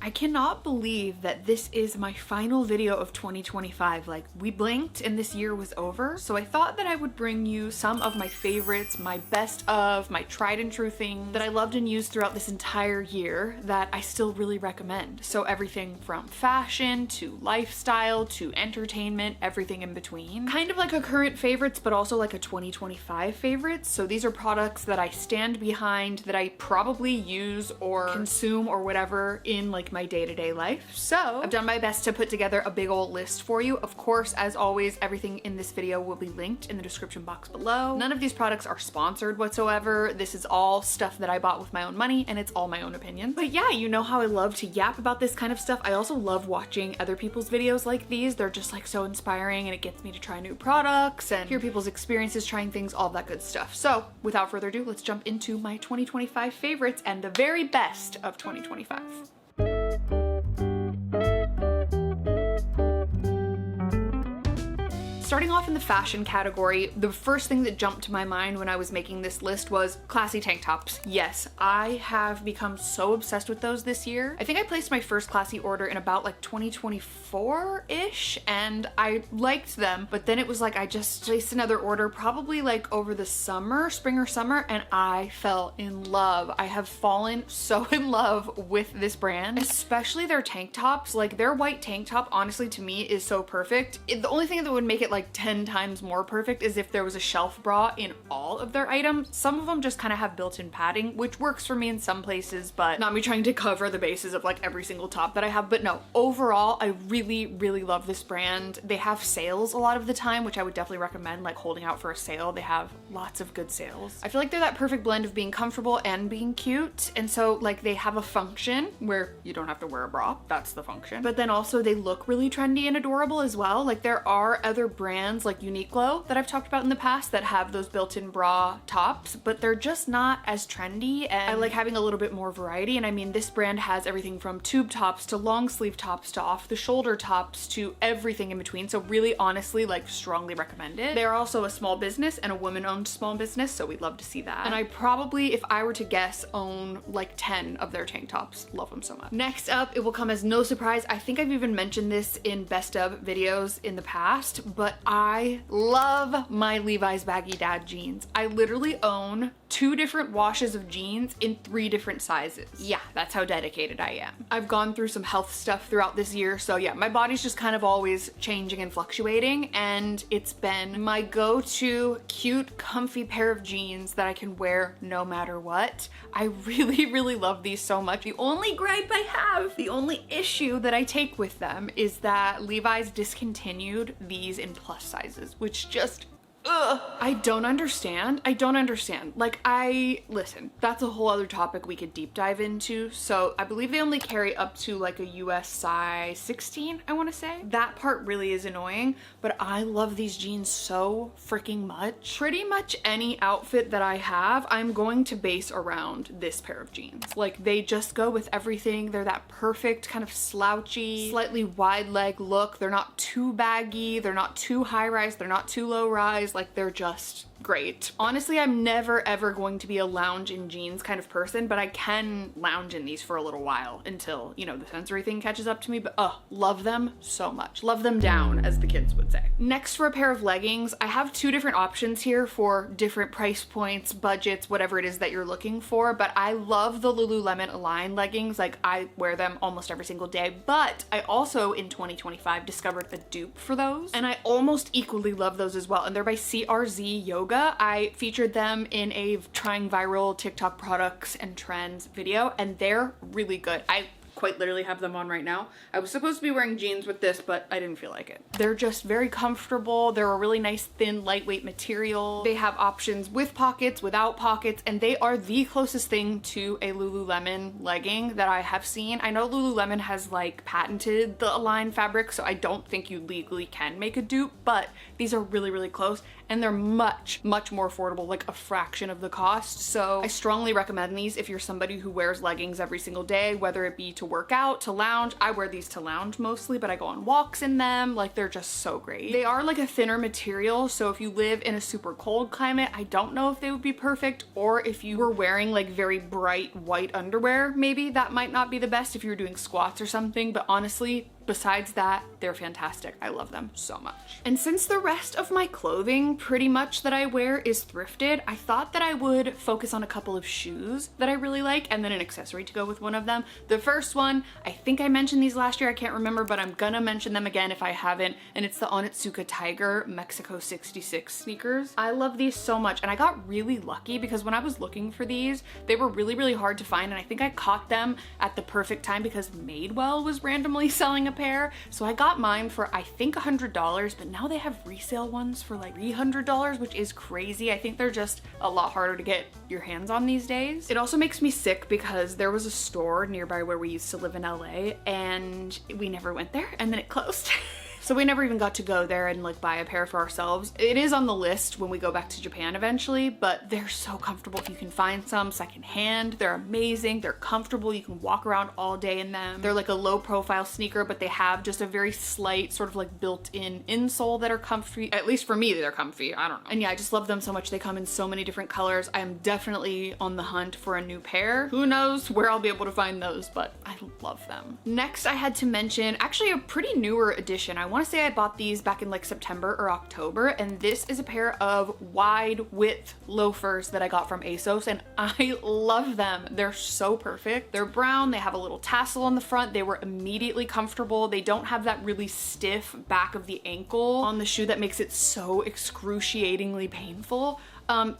I cannot believe that this is my final video of 2025. Like, we blinked and this year was over. So I thought that I would bring you some of my favorites, my best of, my tried and true things that I loved and used throughout this entire year that I still really recommend. So everything from fashion to lifestyle to entertainment, everything in between. Kind of like a current favorites, but also like a 2025 favorites. So these are products that I stand behind, that I probably use or consume or whatever in like my day-to-day life. So I've done my best to put together a big old list for you. Of course, as always, everything in this video will be linked in the description box below. None of these products are sponsored whatsoever. This is all stuff that I bought with my own money, and it's all my own opinion. But yeah, you know how I love to yap about this kind of stuff. I also love watching other people's videos like these. They're just like so inspiring, and it gets me to try new products and hear people's experiences trying things, all that good stuff. So without further ado, let's jump into my 2025 favorites and the very best of 2025. Starting off in the fashion category, the first thing that jumped to my mind when I was making this list was classy tank tops. Yes, I have become so obsessed with those this year. I think I placed my first classy order in about like 2024-ish, and I liked them, but then it was like I just placed another order probably like over the summer, spring or summer, and I fell in love. I have fallen so in love with this brand, especially their tank tops. Like their white tank top, honestly, to me is so perfect. The only thing that would make it like 10 times more perfect is if there was a shelf bra in all of their items. Some of them just kind of have built-in padding, which works for me in some places, but not me trying to cover the bases of like every single top that I have. But no, overall, I really, really love this brand. They have sales a lot of the time, which I would definitely recommend, like holding out for a sale. They have lots of good sales. I feel like they're that perfect blend of being comfortable and being cute. And so like they have a function where you don't have to wear a bra. That's the function. But then also they look really trendy and adorable as well. Like there are other brands like Uniqlo that I've talked about in the past that have those built-in bra tops, but they're just not as trendy, and I like having a little bit more variety. And I mean, this brand has everything from tube tops to long sleeve tops to off the shoulder tops to everything in between. So really, honestly, like strongly recommend it. They're also a small business and a woman-owned small business, so we'd love to see that. And I probably, if I were to guess, own like 10 of their tank tops. Love them so much. Next up, it will come as no surprise, I think I've even mentioned this in best of videos in the past, but I love my Levi's baggy dad jeans. I literally own 2 different washes of jeans in 3 different sizes. Yeah, that's how dedicated I am. I've gone through some health stuff throughout this year, so yeah, my body's just kind of always changing and fluctuating, and it's been my go-to cute, comfy pair of jeans that I can wear no matter what. I really, really love these so much. The only gripe I have, the only issue that I take with them is that Levi's discontinued these in plus sizes, which just I don't understand. I don't understand. Like, listen, that's a whole other topic we could deep dive into. So I believe they only carry up to like a US size 16, I want to say. That part really is annoying, but I love these jeans so freaking much. Pretty much any outfit that I have, I'm going to base around this pair of jeans. Like, they just go with everything. They're that perfect kind of slouchy, slightly wide leg look. They're not too baggy. They're not too high rise. They're not too low rise. Like, they're just great. Honestly, I'm never ever going to be a lounge in jeans kind of person, but I can lounge in these for a little while until, you know, the sensory thing catches up to me. But love them so much. Love them down, as the kids would say. Next, for a pair of leggings, I have 2 different options here for different price points, budgets, whatever it is that you're looking for, but I love the Lululemon Align leggings. Like, I wear them almost every single day, but I also in 2025 discovered a dupe for those, and I almost equally love those as well, and they're by CRZ Yoga. I featured them in a trying viral TikTok products and trends video, and they're really good. I quite literally have them on right now. I was supposed to be wearing jeans with this, but I didn't feel like it. They're just very comfortable. They're a really nice, thin, lightweight material. They have options with pockets, without pockets, and they are the closest thing to a Lululemon legging that I have seen. I know Lululemon has like patented the Align fabric, so I don't think you legally can make a dupe, but these are really, really close, and they're much, much more affordable, like a fraction of the cost. So I strongly recommend these if you're somebody who wears leggings every single day, whether it be to work out, to lounge. I wear these to lounge mostly, but I go on walks in them. Like, they're just so great. They are like a thinner material, so if you live in a super cold climate, I don't know if they would be perfect, or if you were wearing like very bright white underwear, maybe that might not be the best if you were doing squats or something, but honestly, besides that, they're fantastic. I love them so much. And since the rest of my clothing pretty much that I wear is thrifted, I thought that I would focus on a couple of shoes that I really like and then an accessory to go with one of them. The first one, I think I mentioned these last year, I can't remember, but I'm gonna mention them again if I haven't, and it's the Onitsuka Tiger Mexico 66 sneakers. I love these so much, and I got really lucky because when I was looking for these, they were really, really hard to find, and I think I caught them at the perfect time because Madewell was randomly selling a pair. So I got mine for I think $100, but now they have resale ones for like $300, which is crazy. I think they're just a lot harder to get your hands on these days. It also makes me sick because there was a store nearby where we used to live in LA and we never went there and then it closed. So we never even got to go there and like buy a pair for ourselves. It is on the list when we go back to Japan eventually, but they're so comfortable if you can find some secondhand. They're amazing, they're comfortable, you can walk around all day in them. They're like a low profile sneaker, but they have just a very slight sort of like built-in insole that are comfy. At least for me, they're comfy, I don't know. And yeah, I just love them so much. They come in so many different colors. I am definitely on the hunt for a new pair. Who knows where I'll be able to find those, but I love them. Next, I had to mention actually a pretty newer addition. I want to say I bought these back in like September or October, and this is a pair of wide width loafers that I got from ASOS, and I love them. They're so perfect. They're brown, they have a little tassel on the front, they were immediately comfortable. They don't have that really stiff back of the ankle on the shoe that makes it so excruciatingly painful.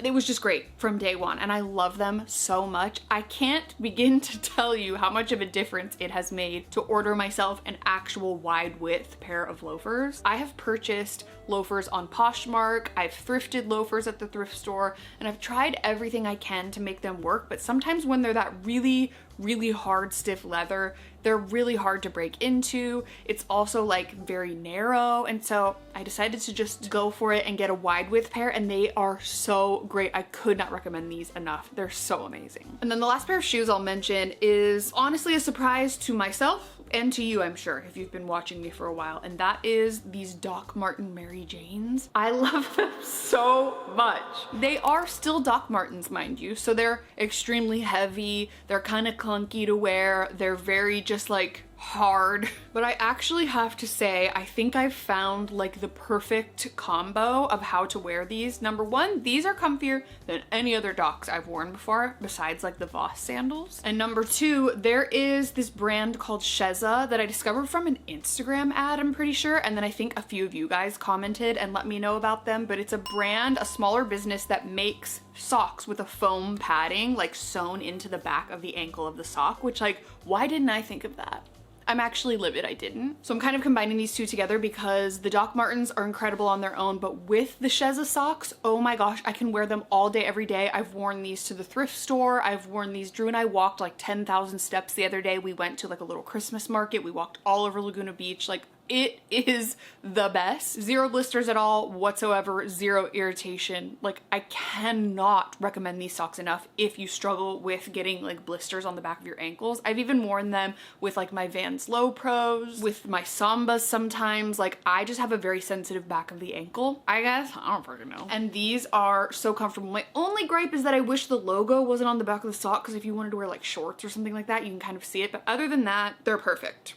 It was just great from day one, and I love them so much. I can't begin to tell you how much of a difference it has made to order myself an actual wide width pair of loafers. I have purchased loafers on Poshmark, I've thrifted loafers at the thrift store, and I've tried everything I can to make them work, but sometimes when they're that really hard stiff leather, they're really hard to break into. It's also like very narrow, and so I decided to just go for it and get a wide width pair, and they are so great. I could not recommend these enough. They're so amazing. And then the last pair of shoes I'll mention is honestly a surprise to myself and to you, I'm sure, if you've been watching me for a while, and that is these Doc Marten Mary Janes. I love them so much. They are still Doc Martens, mind you, so they're extremely heavy, they're kind of clunky to wear, they're very just like hard, but I actually have to say I think I've found like the perfect combo of how to wear these. Number one, these are comfier than any other Docs I've worn before besides like the Voss sandals, and number two, there is this brand called Sheza that I discovered from an Instagram ad, I'm pretty sure, and then I think a few of you guys commented and let me know about them, but it's a brand, a smaller business that makes socks with a foam padding like sewn into the back of the ankle of the sock, which like, why didn't I think of that? I'm actually livid I didn't. So I'm kind of combining these two together because the Doc Martens are incredible on their own, but with the Sheza socks, oh my gosh, I can wear them all day, every day. I've worn these to the thrift store. I've worn these. Drew and I walked like 10,000 steps the other day. We went to like a little Christmas market. We walked all over Laguna Beach. Like, it is the best. Zero blisters at all whatsoever, zero irritation. Like, I cannot recommend these socks enough if you struggle with getting like blisters on the back of your ankles. I've even worn them with like my Vans Low Pros, with my Sambas sometimes. Like, I just have a very sensitive back of the ankle, I guess. I don't freaking know. And these are so comfortable. My only gripe is that I wish the logo wasn't on the back of the sock, because if you wanted to wear like shorts or something like that, you can kind of see it. But other than that, they're perfect.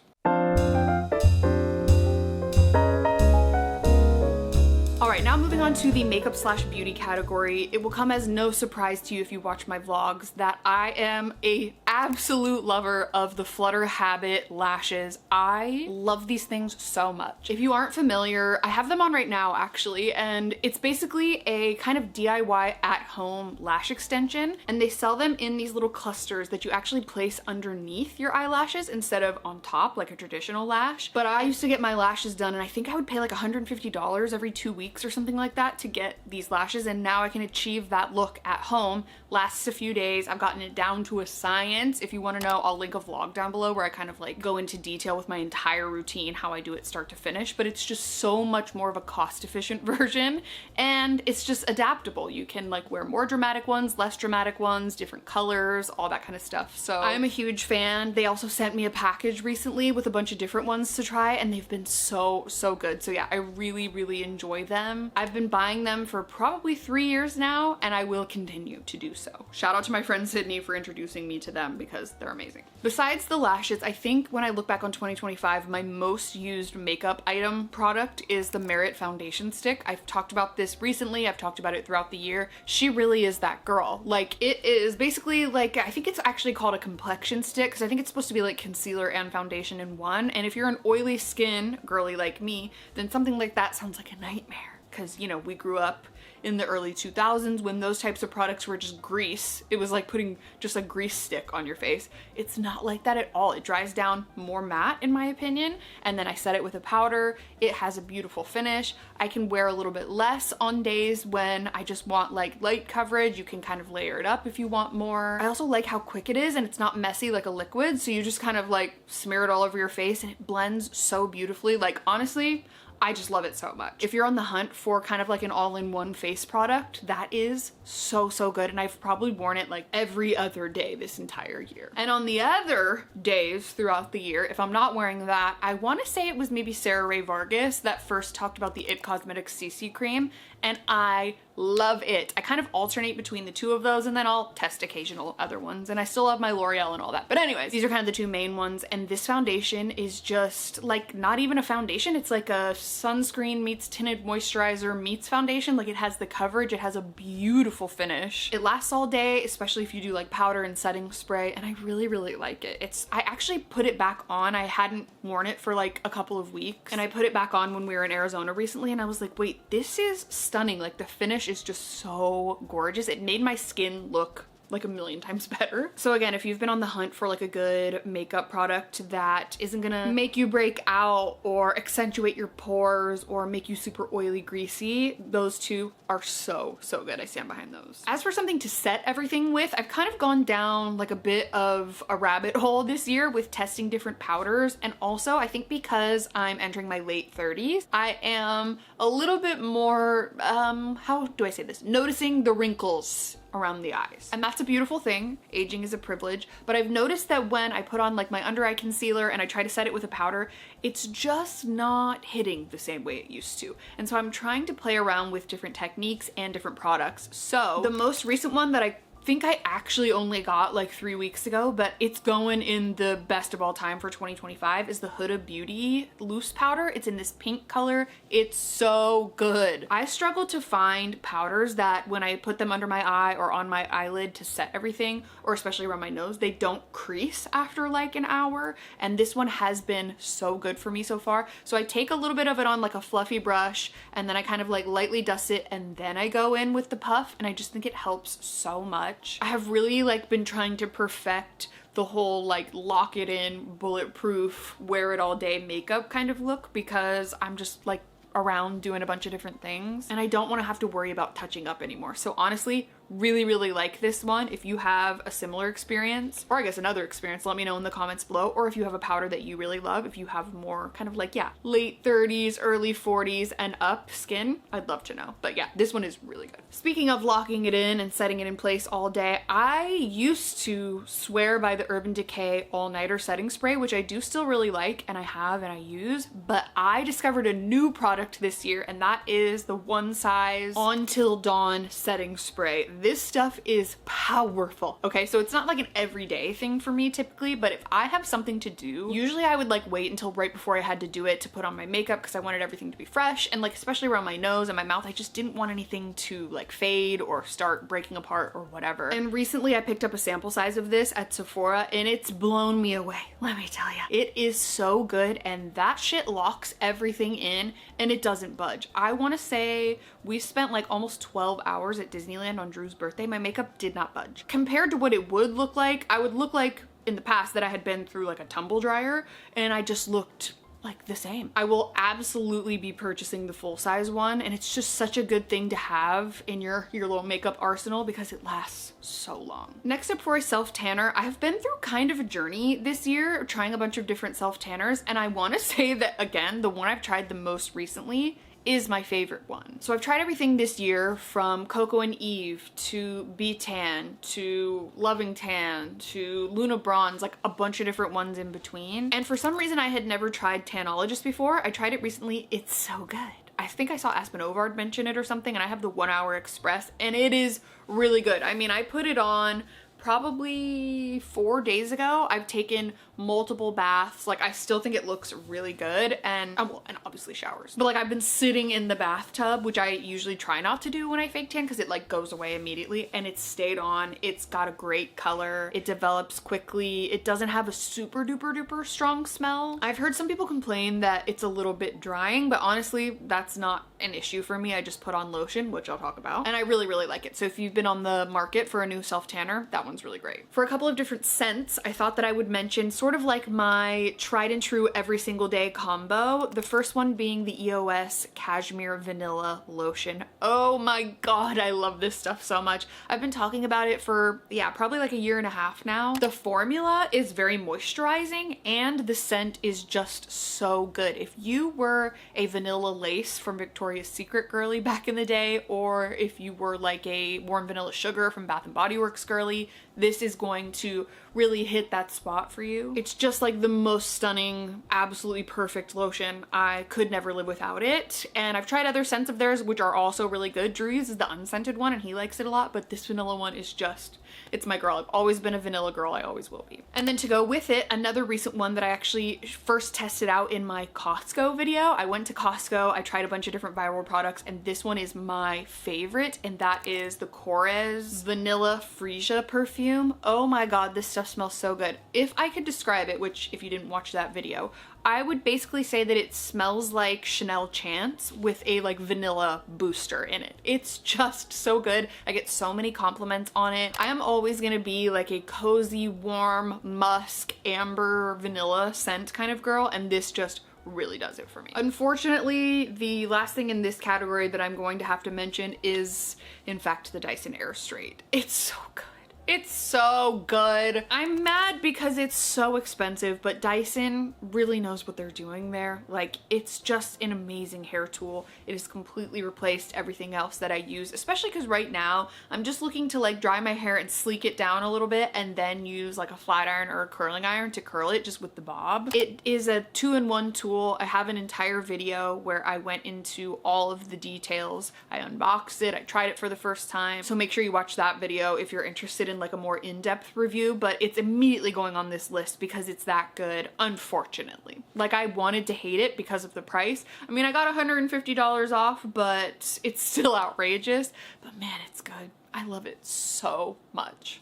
Alright, now moving on to the makeup slash beauty category. It will come as no surprise to you if you watch my vlogs that I am a absolute lover of the Flutter Habit lashes. I love these things so much. If you aren't familiar, I have them on right now actually, and it's basically a kind of DIY at-home lash extension, and they sell them in these little clusters that you actually place underneath your eyelashes instead of on top like a traditional lash. But I used to get my lashes done, and I think I would pay like $150 every 2 weeks or something like that to get these lashes, and now I can achieve that look at home. Lasts a few days. I've gotten it down to a science. hints. If you want to know, I'll link a vlog down below where I kind of like go into detail with my entire routine, how I do it start to finish, but it's just so much more of a cost efficient version, and it's just adaptable. You can like wear more dramatic ones, less dramatic ones, different colors, all that kind of stuff. So I'm a huge fan. They also sent me a package recently with a bunch of different ones to try, and they've been so good. So yeah, I really enjoy them. I've been buying them for probably 3 years now, and I will continue to do so. Shout out to my friend Sydney for introducing me to them because they're amazing. Besides the lashes, I think when I look back on 2025, my most used makeup item product is the Merit foundation stick. I've talked about this recently. I've talked about it throughout the year. She really is that girl. Like, it is basically like, I think it's actually called a complexion stick because I think it's supposed to be like concealer and foundation in one. And if you're an oily skin girly like me, then something like that sounds like a nightmare. Because, you know, we grew up in the early 2000s when those types of products were just grease. It was like putting just a grease stick on your face. It's not like that at all. It dries down more matte in my opinion. And then I set it with a powder. It has a beautiful finish. I can wear a little bit less on days when I just want like light coverage. You can kind of layer it up if you want more. I also like how quick it is and it's not messy like a liquid. So you just kind of like smear it all over your face and it blends so beautifully. Like honestly, I just love it so much. If you're on the hunt for kind of like an all-in-one face product, that is so good. And I've probably worn it like every other day this entire year. And on the other days throughout the year, if I'm not wearing that, I want to say it was maybe Sarah Ray Vargas that first talked about the It Cosmetics CC cream, and I love it. I kind of alternate between the two of those, and then I'll test occasional other ones, and I still love my L'Oreal and all that. But anyways, these are kind of the two main ones, and this foundation is just like not even a foundation. It's like a sunscreen meets tinted moisturizer meets foundation. Like, it has the coverage, it has a beautiful finish. It lasts all day, especially if you do like powder and setting spray, and I really like it. I actually put it back on. I hadn't worn it for like a couple of weeks, and I put it back on when we were in Arizona recently, and I was like, wait, this is stunning. Like, the finish is just so gorgeous. It made my skin look like a million times better. So again, if you've been on the hunt for like a good makeup product that isn't gonna make you break out or accentuate your pores or make you super oily, greasy, those two are so good. I stand behind those. As for something to set everything with, I've kind of gone down like a bit of a rabbit hole this year with testing different powders. And also I think because I'm entering my late 30s, I am a little bit more, how do I say this? Noticing the wrinkles around the eyes. And that's a beautiful thing. Aging is a privilege. But I've noticed that when I put on like my under eye concealer and I try to set it with a powder, it's just not hitting the same way it used to. And so I'm trying to play around with different techniques and different products. So the most recent one that I think I actually only got like 3 weeks ago, but it's going in the best of all time for 2025, is the Huda Beauty loose powder. It's in this pink color. It's so good. I struggle to find powders that when I put them under my eye or on my eyelid to set everything, or especially around my nose, they don't crease after like an hour. And this one has been so good for me so far. So I take a little bit of it on like a fluffy brush, and then I kind of like lightly dust it, and then I go in with the puff, and I just think it helps so much. I have really like been trying to perfect the whole like lock it in, bulletproof, wear it all day makeup kind of look, because I'm just like around doing a bunch of different things and I don't want to have to worry about touching up anymore. So honestly, really like this one. If you have a similar experience, or I guess another experience, let me know in the comments below. Or if you have a powder that you really love, if you have more kind of like, yeah, late 30s, early 40s and up skin, I'd love to know. But yeah, this one is really good. Speaking of locking it in and setting it in place all day, I used to swear by the Urban Decay all-nighter setting spray, which I do still really like, and I have and I use, but I discovered a new product this year, and that is the One Size On Till Dawn setting spray. This stuff is powerful. Okay, so it's not like an everyday thing for me typically, but if I have something to do, usually I would like wait until right before I had to do it to put on my makeup because I wanted everything to be fresh, and like especially around my nose and my mouth, I just didn't want anything to like fade or start breaking apart or whatever. And recently I picked up a sample size of this at Sephora and it's blown me away, let me tell you. It is so good, and that shit locks everything in and it doesn't budge. I want to say we spent like almost 12 hours at Disneyland on Drew's birthday. My makeup did not budge. Compared to what it would look like, I would look like in the past that I had been through like a tumble dryer and I just looked like the same. I will absolutely be purchasing the full size one, and it's just such a good thing to have in your little makeup arsenal because it lasts so long. Next up for a self tanner, I have been through kind of a journey this year trying a bunch of different self tanners, and I want to say that again, the one I've tried the most recently is my favorite one. So I've tried everything this year from Coco and Eve to Be Tan to Loving Tan to Luna Bronze, like a bunch of different ones in between. And for some reason I had never tried Tanologist before. I tried it recently. It's so good. I think I saw Aspen Ovard mention it or something, and I have the 1 Hour Express, and it is really good. I mean, I put it on probably 4 days ago. I've taken multiple baths. Like, I still think it looks really good, and well, and obviously showers. But like, I've been sitting in the bathtub, which I usually try not to do when I fake tan because it like goes away immediately, and it's stayed on. It's got a great color. It develops quickly. It doesn't have a super duper duper strong smell. I've heard some people complain that it's a little bit drying, but honestly, that's not an issue for me. I just put on lotion, which I'll talk about, and I really, really like it. So if you've been on the market for a new self tanner, that one's really great. For a couple of different scents, I thought that I would mention sort of like my tried and true every single day combo. The first one being the EOS Cashmere Vanilla Lotion. Oh my god, I love this stuff so much. I've been talking about it for, yeah, probably like a year and a half now. The formula is very moisturizing, and the scent is just so good. If you were a Vanilla Lace from Victoria's Secret girly back in the day, or if you were like a Warm Vanilla Sugar from Bath & Body Works girly, this is going to really hit that spot for you. It's just like the most stunning, absolutely perfect lotion. I could never live without it. And I've tried other scents of theirs, which are also really good. Drew uses the unscented one and he likes it a lot, but this vanilla one is just, it's my girl. I've always been a vanilla girl. I always will be. And then to go with it, another recent one that I actually first tested out in my Costco video. I went to Costco, I tried a bunch of different viral products, and this one is my favorite, and that is the Korres Vanilla Freesia perfume. Oh my god, this stuff smells so good. If I could describe it, which if you didn't watch that video, I would basically say that it smells like Chanel Chance with a like vanilla booster in it. It's just so good. I get so many compliments on it. I am always gonna be like a cozy, warm, musk, amber, vanilla scent kind of girl, and this just really does it for me. Unfortunately, the last thing in this category that I'm going to have to mention is, in fact, the Dyson Airstrait. It's so good. It's so good. I'm mad because it's so expensive, but Dyson really knows what they're doing there. Like, it's just an amazing hair tool. It has completely replaced everything else that I use, especially because right now I'm just looking to like dry my hair and sleek it down a little bit and then use like a flat iron or a curling iron to curl it just with the bob. It is a 2-in-1 tool. I have an entire video where I went into all of the details. I unboxed it. I tried it for the first time. So make sure you watch that video if you're interested in like a more in-depth review, but it's immediately going on this list because it's that good, unfortunately. Like, I wanted to hate it because of the price. I mean, I got $150 off, but it's still outrageous. But man, it's good. I love it so much.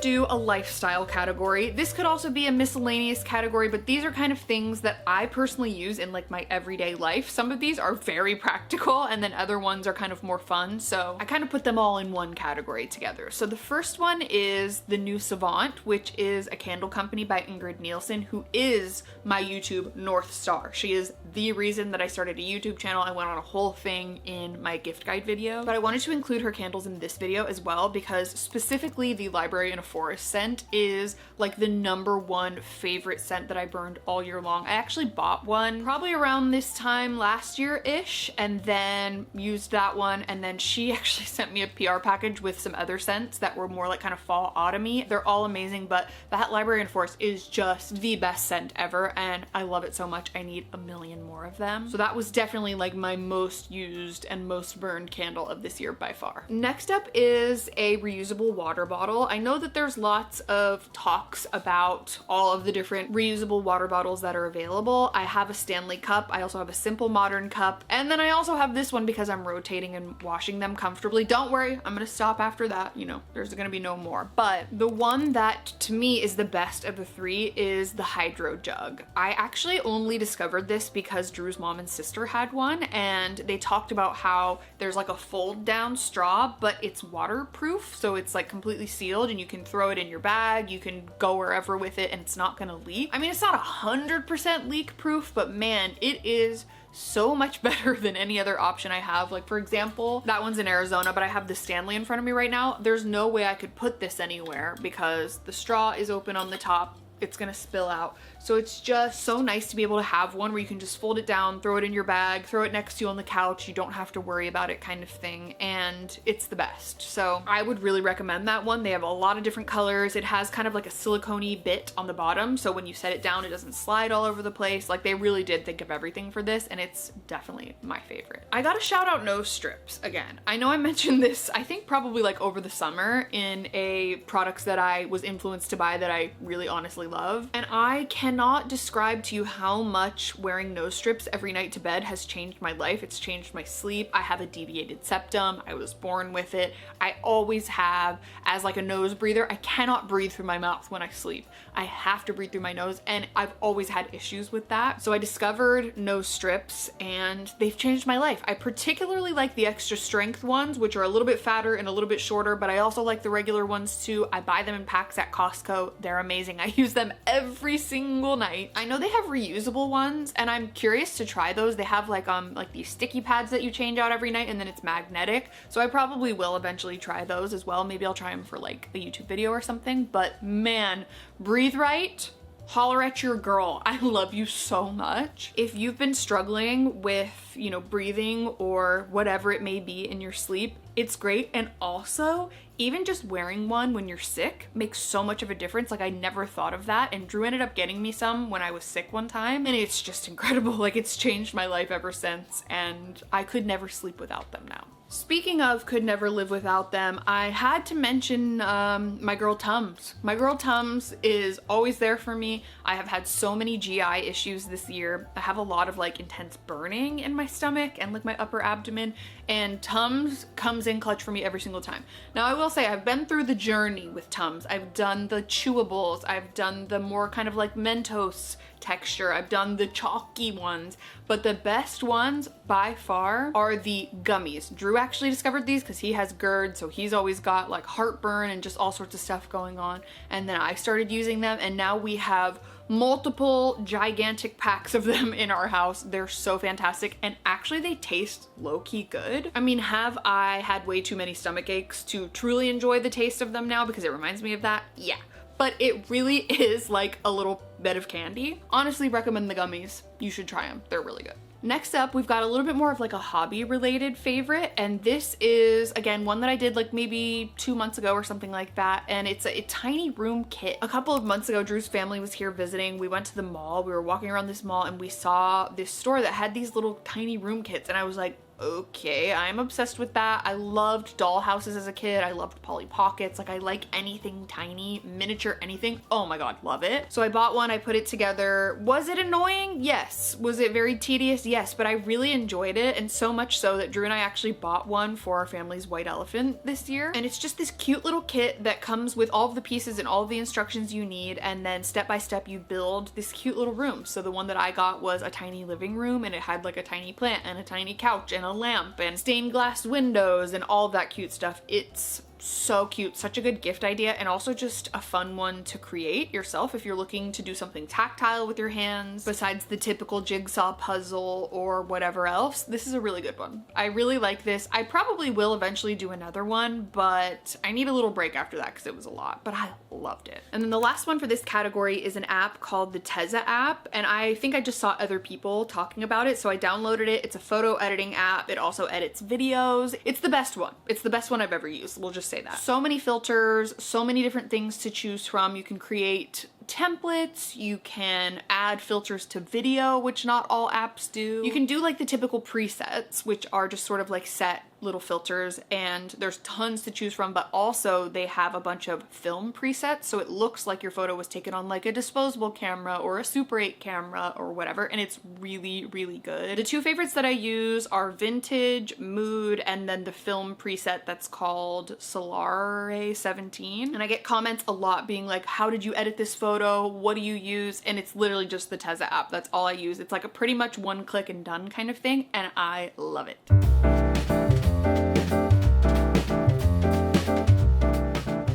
Do a lifestyle category. This could also be a miscellaneous category, but these are kind of things that I personally use in like my everyday life. Some of these are very practical, and then other ones are kind of more fun, so I kind of put them all in one category together. So the first one is the new Savant, which is a candle company by Ingrid Nielsen, who is my YouTube North Star. She is the reason that I started a YouTube channel. I went on a whole thing in my gift guide video, but I wanted to include her candles in this video as well because specifically the Library in a Forest scent is like the #1 favorite scent that I burned all year long. I actually bought one probably around this time last year-ish and then used that one, and then she actually sent me a PR package with some other scents that were more like kind of fall autumn-y. They're all amazing, but that Library in a Forest is just the best scent ever, and I love it so much. I need a million more of them. So that was definitely like my most used and most burned candle of this year by far. Next up is a reusable water bottle. I know that there's lots of talks about all of the different reusable water bottles that are available. I have a Stanley cup. I also have a Simple Modern cup. And then I also have this one because I'm rotating and washing them comfortably. Don't worry, I'm gonna stop after that. You know, there's gonna be no more. But the one that to me is the best of the three is the Hydro Jug. I actually only discovered this because because Drew's mom and sister had one, and they talked about how there's like a fold down straw, but it's waterproof, so it's like completely sealed and you can throw it in your bag, you can go wherever with it and it's not gonna leak. I mean, it's not 100% leak proof, but man, it is so much better than any other option I have. Like, for example, that one's in Arizona, but I have the Stanley in front of me right now. There's no way I could put this anywhere because the straw is open on the top. It's gonna spill out. So it's just so nice to be able to have one where you can just fold it down, throw it in your bag, throw it next to you on the couch. You don't have to worry about it, kind of thing. And it's the best. So I would really recommend that one. They have a lot of different colors. It has kind of like a silicone-y bit on the bottom, so when you set it down, it doesn't slide all over the place. Like, they really did think of everything for this, and it's definitely my favorite. I gotta shout out nose strips again. I know I mentioned this, I think probably like over the summer in a products that I was influenced to buy that I really honestly love. And I cannot describe to you how much wearing nose strips every night to bed has changed my life. It's changed my sleep. I have a deviated septum. I was born with it. I always have as like a nose breather. I cannot breathe through my mouth when I sleep. I have to breathe through my nose, and I've always had issues with that. So I discovered nose strips and they've changed my life. I particularly like the extra strength ones, which are a little bit fatter and a little bit shorter, but I also like the regular ones too. I buy them in packs at Costco. They're amazing. I use them every single night. I know they have reusable ones and I'm curious to try those. They have like these sticky pads that you change out every night and then it's magnetic. So I probably will eventually try those as well. Maybe I'll try them for like a YouTube video or something, but man, breathe right. Holler at your girl. I love you so much. If you've been struggling with, you know, breathing or whatever it may be in your sleep, it's great. And also, even just wearing one when you're sick makes so much of a difference. Like, I never thought of that, and Drew ended up getting me some when I was sick one time, and it's just incredible. Like, it's changed my life ever since, and I could never sleep without them now. Speaking of could never live without them, I had to mention my girl Tums. My girl Tums is always there for me. I have had so many GI issues this year. I have a lot of like intense burning in my stomach and like my upper abdomen, and Tums comes in clutch for me every single time. Now I will say I've been through the journey with Tums. I've done the chewables, I've done the more kind of like Mentos texture, I've done the chalky ones, but the best ones by far are the gummies. Drew actually discovered these because he has GERD, so he's always got like heartburn and just all sorts of stuff going on, and then I started using them, and now we have multiple gigantic packs of them in our house. They're so fantastic, and actually they taste low-key good. I mean, have I had way too many stomach aches to truly enjoy the taste of them now because it reminds me of that? Yeah. But it really is like a little bit of candy. Honestly, recommend the gummies. You should try them. They're really good. Next up, we've got a little bit more of like a hobby related favorite, and this is again one that I did like maybe 2 months ago or something like that, and it's a tiny room kit. A couple of months ago, Drew's family was here visiting. We went to the mall. We were walking around this mall and we saw this store that had these little tiny room kits, and I was like, okay, I'm obsessed with that. I loved doll houses as a kid. I loved Polly Pockets. Like, I like anything tiny, miniature, anything. Oh my god, love it. So I bought one, I put it together. Was it annoying? Yes. Was it very tedious? Yes, but I really enjoyed it, and so much so that Drew and I actually bought one for our family's white elephant this year. And it's just this cute little kit that comes with all of the pieces and all of the instructions you need, and then step by step you build this cute little room. So the one that I got was a tiny living room, and it had like a tiny plant and a tiny couch and a lamp and stained glass windows and all of that cute stuff. It's so cute, such a good gift idea, and also just a fun one to create yourself if you're looking to do something tactile with your hands besides the typical jigsaw puzzle or whatever else. This is a really good one. I really like this. I probably will eventually do another one, but I need a little break after that because it was a lot, but I loved it. And then the last one for this category is an app called the Teza app, and I think I just saw other people talking about it, so I downloaded it. It's a photo editing app. It also edits videos. It's the best one. It's the best one I've ever used. We'll just say that. So many filters, so many different things to choose from. You can create templates, you can add filters to video, which not all apps do. You can do like the typical presets, which are just sort of like set little filters, and there's tons to choose from, but also they have a bunch of film presets, so it looks like your photo was taken on like a disposable camera or a Super 8 camera or whatever, and it's really, really good. The two favorites that I use are Vintage, Mood, and then the film preset that's called Solare 17. And I get comments a lot being like, how did you edit this photo? What do you use? And it's literally just the Tezza app. That's all I use. It's like a pretty much one click and done kind of thing, and I love it.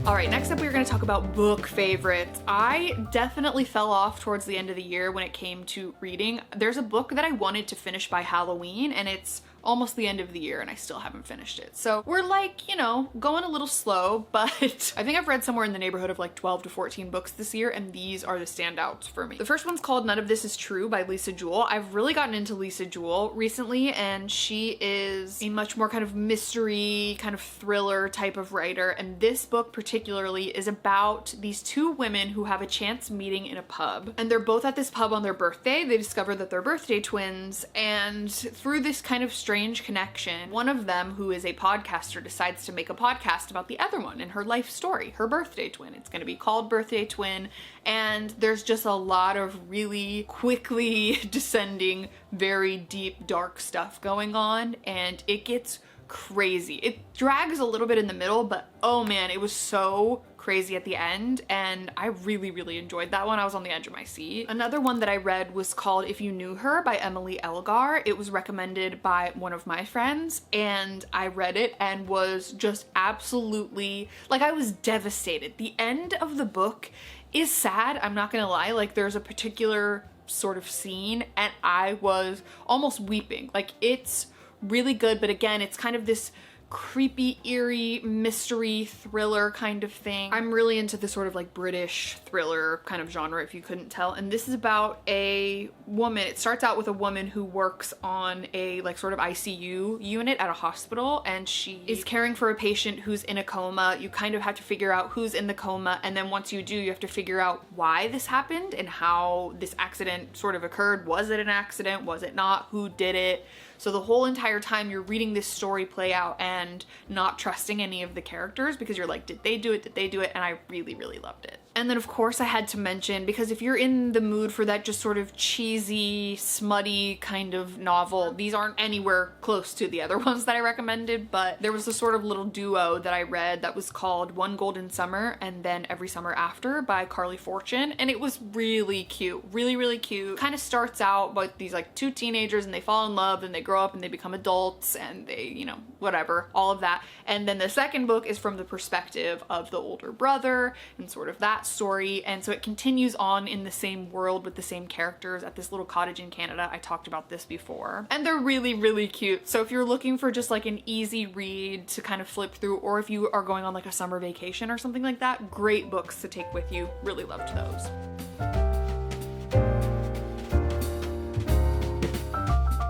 All right, next up we're gonna talk about book favorites. I definitely fell off towards the end of the year when it came to reading. There's a book that I wanted to finish by Halloween, and it's almost the end of the year and I still haven't finished it. So we're like, you know, going a little slow, but I think I've read somewhere in the neighborhood of like 12 to 14 books this year, and these are the standouts for me. The first one's called None of This Is True by Lisa Jewell. I've really gotten into Lisa Jewell recently, and she is a much more kind of mystery, kind of thriller type of writer, and this book particularly is about these two women who have a chance meeting in a pub, and they're both at this pub on their birthday. They discover that they're birthday twins, and through this kind of strange connection, one of them, who is a podcaster, decides to make a podcast about the other one and her life story, her birthday twin. It's going to be called Birthday Twin, and there's just a lot of really quickly descending, very deep, dark stuff going on, and it gets crazy. It drags a little bit in the middle, but oh man, it was so crazy at the end, and I really, really enjoyed that one. I was on the edge of my seat. Another one that I read was called If You Knew Her by Emily Elgar. It was recommended by one of my friends, and I read it and was just absolutely, like, I was devastated. The end of the book is sad, I'm not gonna lie. Like, there's a particular sort of scene and I was almost weeping. Like, it's really good, but again, it's kind of this creepy, eerie, mystery thriller kind of thing. I'm really into the sort of like British thriller kind of genre, if you couldn't tell. And this is about a woman. It starts out with a woman who works on a like sort of ICU unit at a hospital, and she is caring for a patient who's in a coma. You kind of have to figure out who's in the coma, and then once you do, you have to figure out why this happened and how this accident sort of occurred. Was it an accident? Was it not? Who did it? So the whole entire time you're reading this story play out and not trusting any of the characters because you're like, did they do it? Did they do it? And I really, really loved it. And then of course I had to mention, because if you're in the mood for that just sort of cheesy, smutty kind of novel, these aren't anywhere close to the other ones that I recommended, but there was a sort of little duo that I read that was called One Golden Summer and then Every Summer After by Carly Fortune, and it was really cute, really, really cute. Kind of starts out with these like two teenagers and they fall in love and they grow up and they become adults and they, you know, whatever, all of that. And then the second book is from the perspective of the older brother and sort of that story, and so it continues on in the same world with the same characters at this little cottage in Canada. I talked about this before, and they're really, really cute. So if you're looking for just like an easy read to kind of flip through, or if you are going on like a summer vacation or something like that, great books to take with you. Really loved those.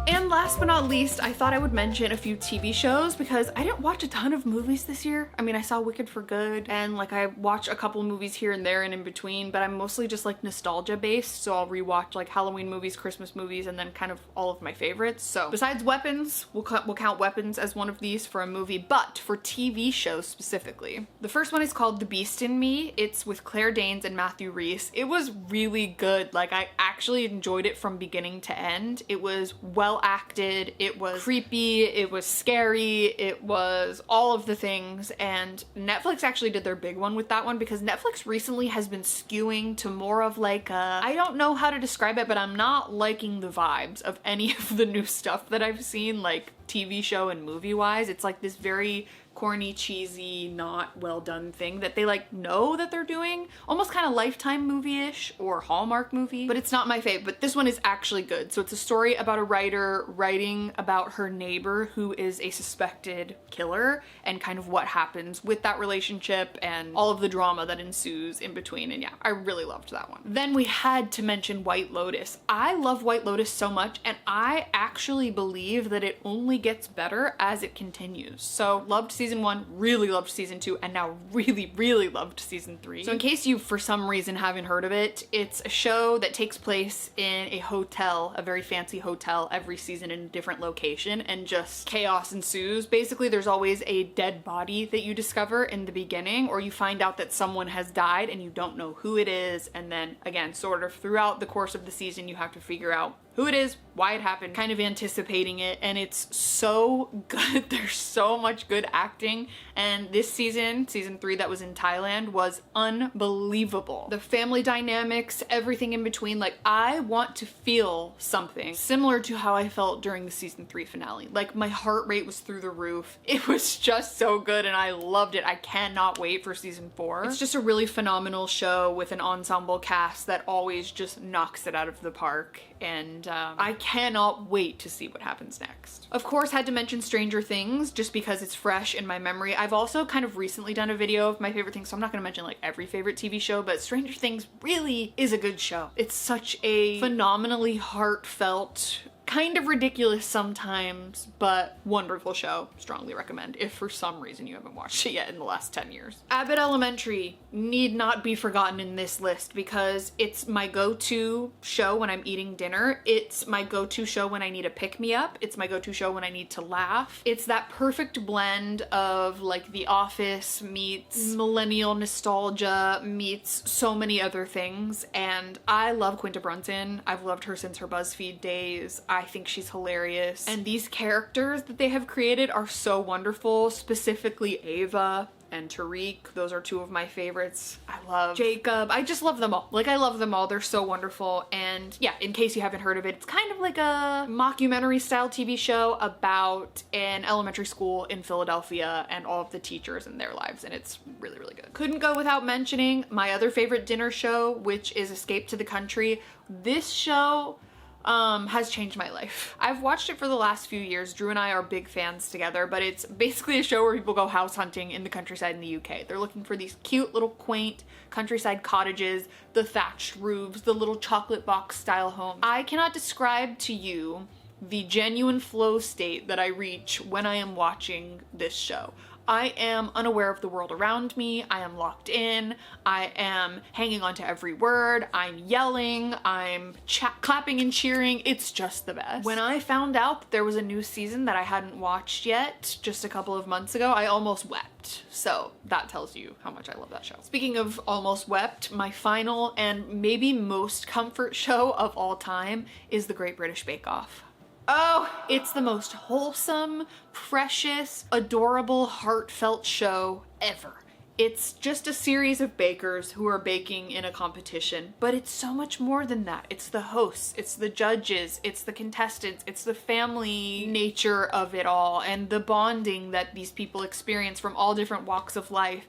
And last but not least, I thought I would mention a few TV shows because I didn't watch a ton of movies this year. I mean, I saw Wicked for Good and like I watched a couple movies here and there and in between, but I'm mostly just like nostalgia based. So I'll rewatch like Halloween movies, Christmas movies, and then kind of all of my favorites. So besides Weapons, we'll count Weapons as one of these for a movie, but for TV shows specifically. The first one is called The Beast in Me. It's with Claire Danes and Matthew Rhys. It was really good. Like, I actually enjoyed it from beginning to end. It was well acted, it was creepy, it was scary, it was all of the things, and Netflix actually did their big one with that one because Netflix recently has been skewing to more of like a, I don't know how to describe it, but I'm not liking the vibes of any of the new stuff that I've seen, like TV show and movie wise. It's like this very corny, cheesy, not well done thing that they like know that they're doing, almost kind of Lifetime movie-ish or Hallmark movie, but it's not my fave. But this one is actually good. So it's a story about a writer writing about her neighbor who is a suspected killer and kind of what happens with that relationship and all of the drama that ensues in between. And yeah, I really loved that one. Then we had to mention White Lotus. I love White Lotus so much, and I actually believe that it only gets better as it continues. So loved season 1, really loved season 2, and now really loved season 3. So in case you for some reason haven't heard of it, it's a show that takes place in a hotel, a very fancy hotel, every season in a different location, and just chaos ensues. Basically, there's always a dead body that you discover in the beginning, or you find out that someone has died and you don't know who it is, and then again, sort of throughout the course of the season, you have to figure out who it is, why it happened, kind of anticipating it, and it's so good. There's so much good acting, and this season 3 that was in Thailand was unbelievable. The family dynamics, everything in between, like I want to feel something similar to how I felt during the season 3 finale. Like my heart rate was through the roof. It was just so good and I loved it. I cannot wait for season 4. It's just a really phenomenal show with an ensemble cast that always just knocks it out of the park, and I cannot wait to see what happens next. Of course, had to mention Stranger Things just because it's fresh in my memory. I've also kind of recently done a video of my favorite things, so I'm not gonna mention like every favorite TV show, but Stranger Things really is a good show. It's such a phenomenally heartfelt, kind of ridiculous sometimes, but wonderful show. Strongly recommend if for some reason you haven't watched it yet in the last 10 years. Abbott Elementary need not be forgotten in this list because it's my go-to show when I'm eating dinner. It's my go-to show when I need a pick-me-up. It's my go-to show when I need to laugh. It's that perfect blend of like The Office meets millennial nostalgia meets so many other things, and I love Quinta Brunson. I've loved her since her BuzzFeed days. I think she's hilarious. And these characters that they have created are so wonderful, specifically Ava and Tariq. Those are two of my favorites. I love Jacob. I just love them all. Like, I love them all. They're so wonderful. And yeah, in case you haven't heard of it, it's kind of like a mockumentary style TV show about an elementary school in Philadelphia and all of the teachers and their lives, and it's really good. Couldn't go without mentioning my other favorite dinner show, which is Escape to the Country. This show has changed my life. I've watched it for the last few years. Drew and I are big fans together, but it's basically a show where people go house hunting in the countryside in the UK. They're looking for these cute little quaint countryside cottages, the thatched roofs, the little chocolate box style homes. I cannot describe to you the genuine flow state that I reach when I am watching this show. I am unaware of the world around me. I am locked in. I am hanging on to every word. I'm yelling. I'm clapping and cheering. It's just the best. When I found out that there was a new season that I hadn't watched yet just a couple of months ago, I almost wept. So that tells you how much I love that show. Speaking of almost wept, my final and maybe most comfort show of all time is The Great British Bake Off. Oh, it's the most wholesome, precious, adorable, heartfelt show ever. It's just a series of bakers who are baking in a competition, but it's so much more than that. It's the hosts, it's the judges, it's the contestants, it's the family nature of it all, and the bonding that these people experience from all different walks of life.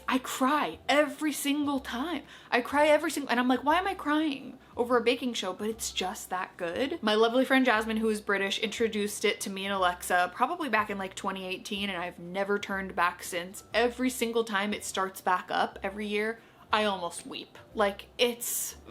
I cry every single time. I cry and I'm like, why am I crying over a baking show? But it's just that good. My lovely friend Jasmine, who is British, introduced it to me and Alexa probably back in like 2018, and I've never turned back since. Every single time it starts back up every year, I almost weep. Like,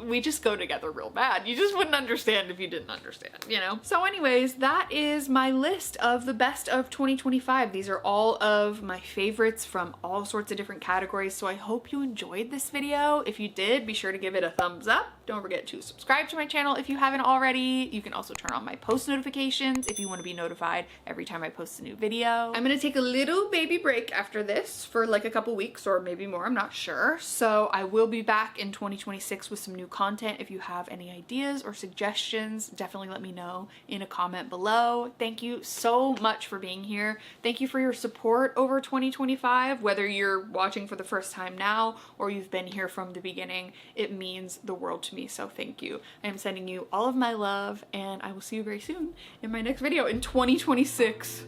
we just go together real bad. You just wouldn't understand if you didn't understand, you know? So anyways, that is my list of the best of 2025. These are all of my favorites from all sorts of different categories, so I hope you enjoyed this video. If you did, be sure to give it a thumbs up. Don't forget to subscribe to my channel if you haven't already. You can also turn on my post notifications if you want to be notified every time I post a new video. I'm gonna take a little baby break after this for like a couple weeks or maybe more, I'm not sure. So I will be back in 2026 with some new content. If you have any ideas or suggestions, definitely let me know in a comment below. Thank you so much for being here. Thank you for your support over 2025, whether you're watching for the first time now or you've been here from the beginning. It means the world to me, so thank you. I am sending you all of my love, and I will see you very soon in my next video in 2026.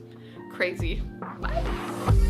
Crazy. Bye.